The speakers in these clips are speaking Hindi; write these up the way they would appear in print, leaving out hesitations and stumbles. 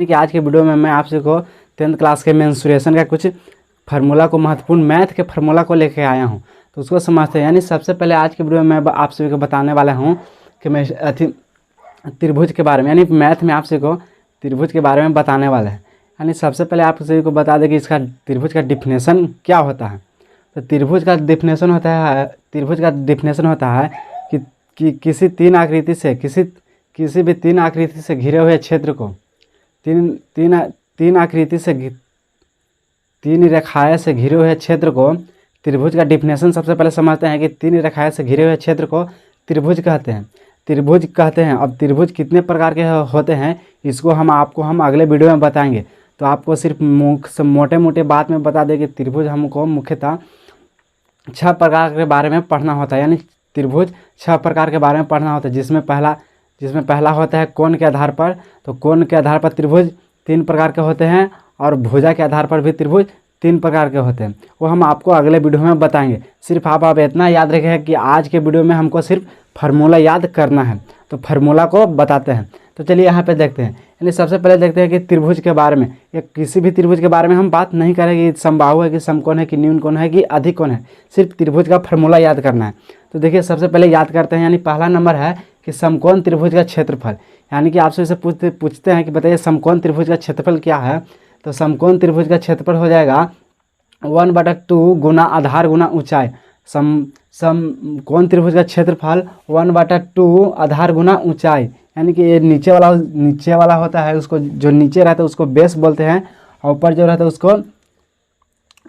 यानी कि आज के वीडियो में मैं आपसे को 10th क्लास के मेंसुरेशन का कुछ फार्मूला को, महत्वपूर्ण मैथ के फार्मूला को लेके आया हूँ, तो उसको समझते हैं। यानी सबसे पहले आज के वीडियो में मैं आप सभी को बताने वाला हूँ कि मैं त्रिभुज के बारे में, यानी मैथ में आप सभी को त्रिभुज के बारे में बताने वाला है। यानी सबसे पहले आप सभी को बता दें कि इसका त्रिभुज का डिफिनेशन क्या होता है। तो त्रिभुज का डिफिनेशन होता है कि किसी तीन आकृति से किसी भी तीन आकृति से घिरे हुए क्षेत्र को तीन रेखाएं से घिरे हुए क्षेत्र को त्रिभुज का डिफिनेशन सबसे पहले समझते हैं कि तीन रेखाएं से घिरे हुए क्षेत्र को त्रिभुज कहते हैं। अब त्रिभुज कितने प्रकार के होते हैं इसको हम अगले वीडियो में बताएंगे। तो आपको सिर्फ मोटे मोटे बात में बता दें कि त्रिभुज हमको मुख्यतः 6 प्रकार के बारे में पढ़ना होता है। यानी त्रिभुज 6 प्रकार के बारे में पढ़ना होता है, जिसमें पहला होता है कोण के आधार पर। तो कोण के आधार पर त्रिभुज 3 प्रकार के होते हैं और भुजा के आधार पर भी त्रिभुज 3 प्रकार के होते हैं। वो हम आपको अगले वीडियो में बताएंगे। सिर्फ आप इतना याद रखें कि आज के वीडियो में हमको सिर्फ फार्मूला याद करना है। तो फार्मूला को बताते हैं। तो चलिए यहाँ पे देखते हैं। यानी सबसे पहले देखते हैं कि त्रिभुज के बारे में, या किसी भी त्रिभुज के बारे में हम बात नहीं करेंगे कि समबाहु है कि समकोण है कि न्यून कोण है कि अधिक कोण है, सिर्फ त्रिभुज का फार्मूला याद करना है। तो देखिए सबसे पहले याद करते हैं। यानी पहला नंबर है कि समकोण त्रिभुज का क्षेत्रफल। यानी कि आपसे इसे पूछते हैं कि बताइए समकोण त्रिभुज का क्षेत्रफल क्या है। तो समकोण त्रिभुज का क्षेत्रफल हो जाएगा 1/2 गुना आधार गुना ऊंचाई। समकोण त्रिभुज का क्षेत्रफल 1/2 आधार गुना ऊंचाई। यानी कि ये नीचे वाला होता है, उसको जो नीचे रहता है उसको बेस बोलते हैं, और ऊपर जो रहता है उसको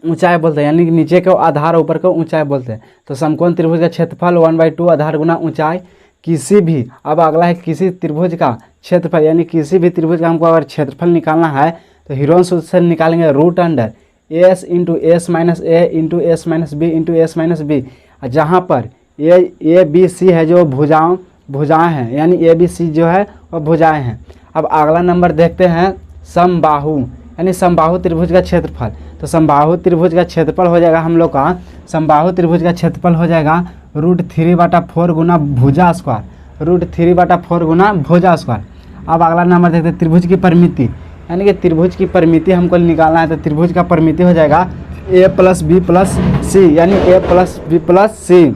ऊंचाई बोलते हैं। यानी कि नीचे को आधार, ऊपर को ऊंचाई बोलते हैं। तो समकोण त्रिभुज का क्षेत्रफल 1/2 आधार गुना ऊंचाई। अब अगला है किसी त्रिभुज का क्षेत्रफल। यानी किसी भी त्रिभुज का हमको अगर क्षेत्रफल निकालना है तो हीरोन सूत्र से निकालेंगे √अंडर s into S minus A into S minus B into S minus B. जहाँ पर ए बी सी है जो भुजाएं हैं, यानी ए बी सी जो है वह भुजाएं हैं। अब अगला नंबर देखते हैं समबाहु, यानी समबाहु त्रिभुज का क्षेत्रफल। तो समबाहु त्रिभुज का क्षेत्रफल हो जाएगा हम लोग का, समबाहु त्रिभुज का क्षेत्रफल हो जाएगा √3/4 गुना भुजा स्क्वायर, √3/4 गुना भुजा स्क्वायर। अब अगला नंबर देखते हैं त्रिभुज की परिमिति। यानी कि त्रिभुज की परिमिति हमको निकालना है। तो त्रिभुज का परिमिति हो जाएगा a + b + c, यानी a + b + c।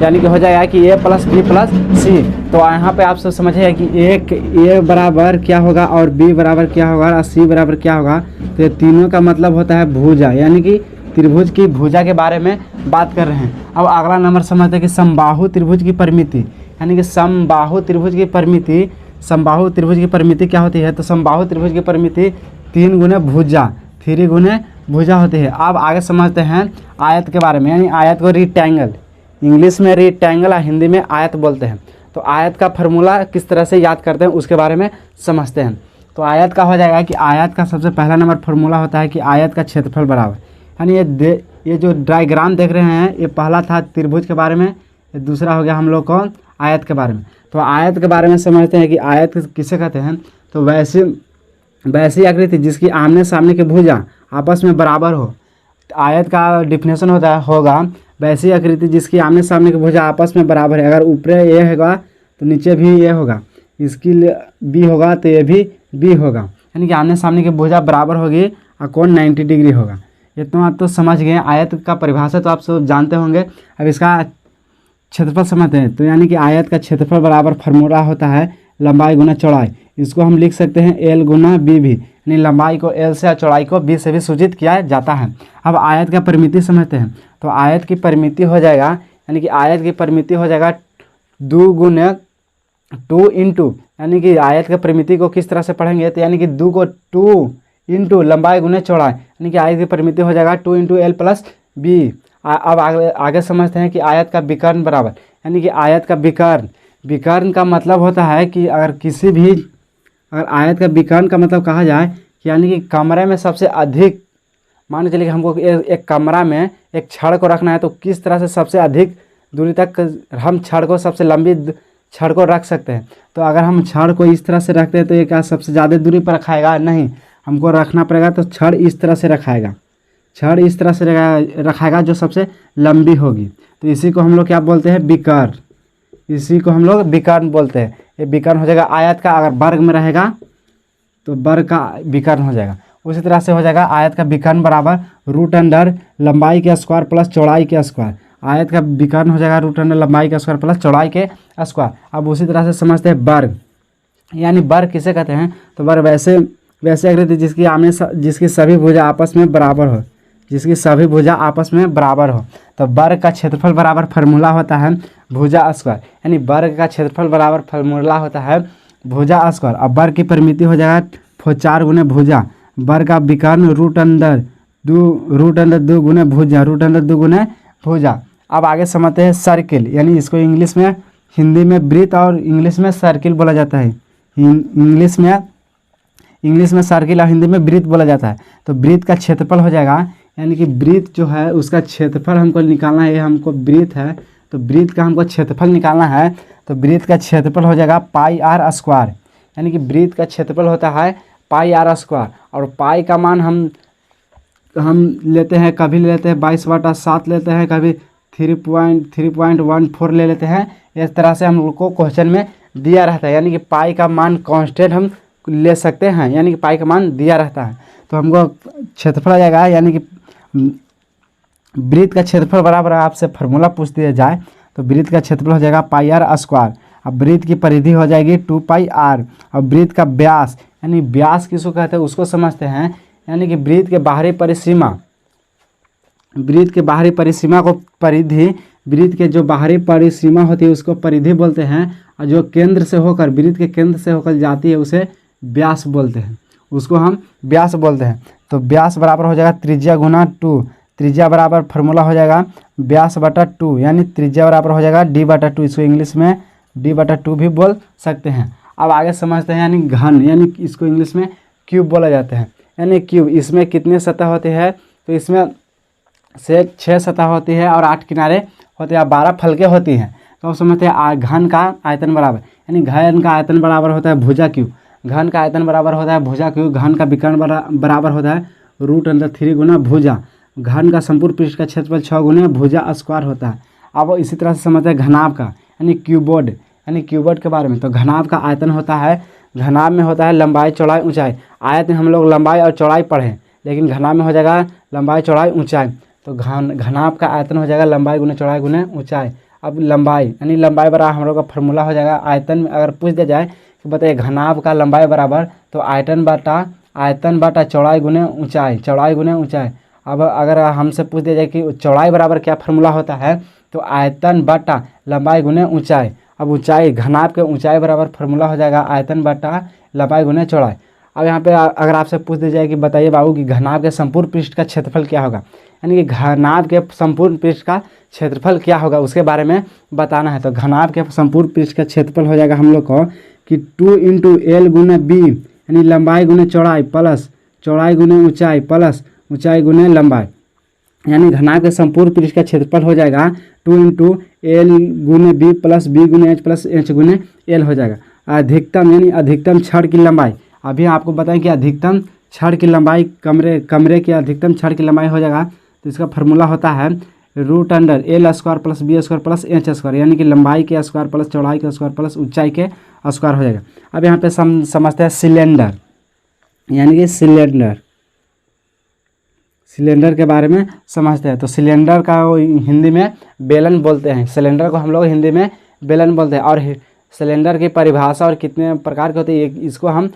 यानी कि हो जाएगा कि a + b + c। तो यहाँ पे आप सब समझिए कि a बराबर क्या होगा और b बराबर क्या होगा और c बराबर क्या होगा। तो ये तीनों का मतलब होता है भुजा, यानी कि त्रिभुज की भुजा के बारे में बात कर रहे हैं। अब अगला नंबर समझते हैं कि समबाहु त्रिभुज की परिमिति। यानी कि समबाहु त्रिभुज की परिमिति क्या होती है। तो समबाहु त्रिभुज की परिमिति 3 गुने भुजा होती है। अब आगे समझते हैं आयत के बारे में। यानी आयत को रेक्टेंगल, इंग्लिश में रेक्टेंगल और हिंदी में आयत बोलते हैं। तो आयत का फार्मूला किस तरह से याद करते हैं उसके बारे में समझते हैं। तो आयत का हो जाएगा कि आयत का सबसे पहला नंबर फार्मूला होता है कि आयत का क्षेत्रफल बराबर, यानी ये जो डायग्राम देख रहे हैं ये पहला था त्रिभुज के बारे में, ये दूसरा हो गया हम लोग को आयत के बारे में। तो आयत के बारे में समझते हैं कि आयत किसे कहते हैं। तो वैसी आकृति जिसकी आमने सामने की भुजा आपस में बराबर हो। आयत का डिफिनेशन होगा वैसी आकृति जिसकी आमने सामने की भुजा आपस में बराबर है। अगर ऊपर ए होगा तो नीचे भी ए होगा, इसकी बी होगा तो ये भी बी होगा। यानी कि आमने सामने की भुजा बराबर होगी और कोण 90 डिग्री होगा। इतना आप तो समझ गए। आयत का परिभाषा तो आप सब जानते होंगे। अब इसका क्षेत्रफल समझते हैं। तो यानी कि आयत का क्षेत्रफल बराबर फार्मूला होता है लंबाई गुना चौड़ाई। इसको हम लिख सकते हैं L गुना B भी, यानी लंबाई को L से और चौड़ाई को B से भी सूचित किया जाता है। अब आयत का परिमिति समझते हैं। तो आयत की परिमिति हो जाएगा, यानी कि आयत की परिमिति हो जाएगा 2 गुने 2 इंटू, यानी कि आयत की परिमिति को किस तरह से पढ़ेंगे। तो यानी कि 2 को 2 इंटू लंबाई गुने चौड़ाई, यानी कि आयत की परिमिति हो जाएगा 2 इंटू L + B। अब आगे समझते हैं कि आयत का विकर्ण बराबर, यानी कि आयत का विकर्ण का मतलब होता है कि अगर आयत का विकर्ण का मतलब कहा जाए कि यानी कि कमरे में सबसे अधिक, मान के चलिए कि हमको एक कमरा में एक छड़ को रखना है, तो किस तरह से सबसे अधिक दूरी तक हम छड़ को, सबसे लंबी छड़ को रख सकते हैं। तो अगर हम छड़ को इस तरह से रखते हैं तो ये क्या सबसे ज़्यादा दूरी पर रखाएगा? नहीं, हमको रखना पड़ेगा तो छड़ इस तरह से रखाएगा, छड़ इस तरह से रखाएगा जो सबसे लंबी होगी। तो इसी को हम लोग क्या बोलते हैं? विकर्ण। इसी को हम लोग विकर्ण बोलते हैं। ये विकर्ण हो जाएगा आयत का, अगर वर्ग में रहेगा तो वर्ग का विकर्ण हो जाएगा। उसी तरह से हो जाएगा आयत का विकर्ण बराबर रूट अंडर लंबाई के स्क्वायर प्लस चौड़ाई के स्क्वायर। आयत का विकर्ण हो जाएगा रूट अंडर लंबाई के स्क्वायर प्लस चौड़ाई के स्क्वायर। अब उसी तरह से समझते हैं वर्ग, यानी वर्ग किसे कहते हैं? तो वर्ग वैसे आकृति जिसकी सभी भुजा आपस में बराबर हो, जिसकी सभी भुजा आपस में बराबर हो। तो वर्ग का क्षेत्रफल बराबर फार्मूला होता है भुजा स्क्वायर, यानी वर्ग का क्षेत्रफल बराबर फार्मूला होता है भुजा स्क्वायर। अब वर्ग की परिमिति हो जाएगा 4 गुने भुजा, वर्ग का विकर्ण रूट अंडर 2 गुने भुजा, रूट अंडर 2 गुने भुजा। अब आगे समझते हैं सर्किल, यानी इसको इंग्लिश में, हिंदी में वृत्त और इंग्लिश में सर्किल बोला जाता है। इंग्लिश में सर्किल और हिंदी में वृत्त बोला जाता है। तो वृत्त का क्षेत्रफल हो जाएगा, यानी कि वृत्त जो है उसका क्षेत्रफल हमको निकालना है। ये हमको वृत्त है तो वृत्त का हमको क्षेत्रफल निकालना है। तो वृत्त का क्षेत्रफल हो जाएगा पाई आर स्क्वायर, यानी कि वृत्त का क्षेत्रफल होता है पाई आर स्क्वायर। और पाई का मान हम लेते हैं, कभी लेते हैं 22/7 लेते हैं, कभी 3.14 ले लेते हैं। इस तरह से हम लोग को क्वेश्चन में दिया रहता है, यानी कि पाई का मान कांस्टेंट हम ले सकते हैं, यानी कि पाई का मान दिया रहता है। तो हमको क्षेत्रफल आ जाएगा, यानी कि वृत्त का क्षेत्रफल बराबर आपसे फार्मूला पूछ दिया जाए तो वृत्त का क्षेत्रफल हो जाएगा पाई आर स्क्वायर। अब वृत्त की परिधि हो जाएगी 2 पाई आर। अब वृत्त का व्यास, यानी व्यास किसको कहते हैं उसको समझते हैं, यानी कि वृत्त के बाहरी परिसीमा, वृत्त के बाहरी परिसीमा को परिधि, वृत्त के जो बाहरी परिसीमा होती है उसको परिधि बोलते हैं, और जो केंद्र से होकर, वृत्त के केंद्र से होकर जाती है उसे व्यास बोलते हैं, उसको हम व्यास बोलते हैं। तो व्यास बराबर हो जाएगा त्रिज्या गुना 2, त्रिज्या बराबर फार्मूला हो जाएगा व्यास बटा 2, यानी त्रिज्या बराबर हो जाएगा d/2। इसको इंग्लिश में d/2 भी बोल सकते हैं। अब आगे समझते हैं, यानी घन, यानी इसको इंग्लिश में क्यूब बोला जाता है, यानी क्यूब। इसमें कितने सतह होते हैं? तो इसमें से 6 सतह होती है और 8 किनारे होते हैं, 12 फलके होती हैं। तो समझते हैं घन का आयतन बराबर, यानी घन का आयतन बराबर होता है भुजा क्यूब, घन का आयतन बराबर होता है भुजा क्यूब। घन का विकर्ण बराबर होता है रूट अंडर 3 गुना भुजा। घन का संपूर्ण पृष्ठ का क्षेत्रफल 6 गुने भुजा स्क्वायर होता है। अब इसी तरह से समझते हैं घनाभ का, यानी क्यूबॉइड, यानी क्यूबॉइड के बारे में। तो घनाभ का आयतन होता है, घनाभ में होता है लंबाई चौड़ाई ऊंचाई। आयत में हम लोग लंबाई और चौड़ाई पढ़े, लेकिन घनाभ में हो जाएगा लंबाई चौड़ाई ऊंचाई। तो घनाभ का आयतन हो जाएगा लंबाई गुने चौड़ाई गुने ऊंचाई। अब लंबाई, यानी लंबाई बराबर हम लोग का फार्मूला हो जाएगा आयतन में। अगर पूछ दिया जाए कि बताइए घनाभ का लंबाई बराबर, तो आयतन बटा चौड़ाई गुने ऊंचाई, चौड़ाई गुने ऊंचाई। अब अगर हमसे पूछ दिया जाए कि चौड़ाई बराबर क्या फार्मूला होता है, तो आयतन बटा लंबाई गुने ऊंचाई। अब ऊंचाई, घनाभ के ऊंचाई बराबर फार्मूला हो जाएगा आयतन बटा लंबाई गुने चौड़ाई। अब यहाँ पे अगर आपसे पूछ दिया जाए कि बताइए बाबू कि घनाभ के संपूर्ण पृष्ठ का क्षेत्रफल क्या होगा, यानी कि घनाभ के संपूर्ण पृष्ठ का क्षेत्रफल क्या होगा उसके बारे में बताना है। तो घनाभ के संपूर्ण पृष्ठ का क्षेत्रफल हो जाएगा हम लोग को कि 2 × L गुने B, यानी लंबाई गुने चौड़ाई प्लस चौड़ाई गुने ऊंचाई प्लस ऊंचाई गुने लंबाई। यानी घनाभ के संपूर्ण पृष्ठ का क्षेत्रफल हो जाएगा 2 × L गुने B प्लस B गुने H प्लस H गुने L हो जाएगा। अधिकतम, यानी अधिकतम छड़ की लंबाई, अभी आपको बताएं कि अधिकतम छड़ की लंबाई, कमरे की अधिकतम छड़ की लंबाई हो जाएगा। तो इसका फार्मूला होता है root under L square plus B square plus H square, यानी कि लंबाई के स्क्वायर प्लस चौड़ाई के स्क्वायर प्लस ऊंचाई के स्क्वायर हो जाएगा। अब यहाँ पे समझते हैं सिलेंडर, यानी कि सिलेंडर के बारे में समझते हैं। तो सिलेंडर का हिंदी में बेलन बोलते हैं, सिलेंडर को हम लोग हिंदी में बेलन बोलते हैं। और सिलेंडर की परिभाषा और कितने प्रकार के होते हैं इसको हम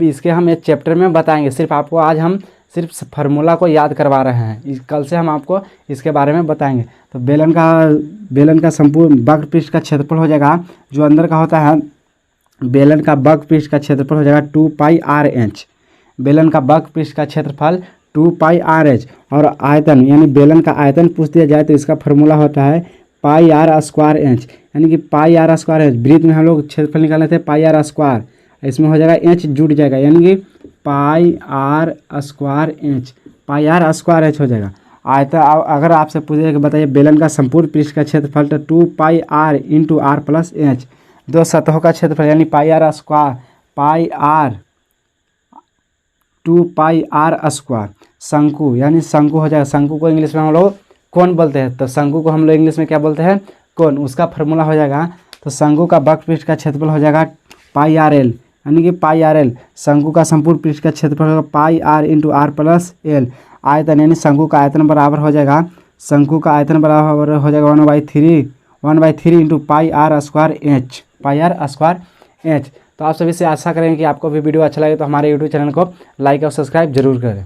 इसके हम एक चैप्टर में बताएंगे। सिर्फ आपको आज हम सिर्फ फार्मूला को याद करवा रहे हैं, कल से हम आपको इसके बारे में बताएंगे। तो बेलन का संपूर्ण वक्र पृष्ठ का क्षेत्रफल हो जाएगा, जो अंदर का होता है बेलन का वक्र पृष्ठ का क्षेत्रफल हो जाएगा 2 पाई RH। बेलन का वक्र पृष्ठ का क्षेत्रफल 2 पाई RH। और आयतन, यानी बेलन का आयतन पूछ दिया जाए तो इसका फार्मूला होता है पाई R स्क्वायर H, यानी कि पाई R स्क्वायर H। वृत्त में हम लोग क्षेत्रफल निकालने थे पाई R स्क्वायर, इसमें हो जाएगा H जुड़ जाएगा, यानी कि पाई R स्क्वायर H, पाई R स्क्वायर H हो जाएगा। आयतन, अगर आपसे पूछे कि बताइए बेलन का संपूर्ण पृष्ठ का क्षेत्रफल, तो 2 पाई R × R प्लस H, दो सतहों का क्षेत्रफल, यानी पाई R स्क्वायर, पाई R 2 पाई R स्क्वायर। शंकु, यानी शंकु हो जाएगा, शंकु को इंग्लिश में हम लोग कोन बोलते हैं। तो शंकु को हम लोग इंग्लिश में क्या बोलते हैं? कोन। उसका फार्मूला हो जाएगा तो शंकु का वक्र पृष्ठ का क्षेत्रफल हो जाएगा पाई आर एल, यानी कि पाई आर एल। शंकु का संपूर्ण पृष्ठ का क्षेत्रफल होगा pi R into R plus L. आयतन यानी शंकु का आयतन बराबर हो जाएगा, शंकु का आयतन बराबर हो जाएगा 1/3 into pi R square H. तो आप सभी से आशा करेंगे कि आपको भी वीडियो अच्छा लगे तो हमारे यूट्यूब चैनल को लाइक और सब्सक्राइब जरूर करें।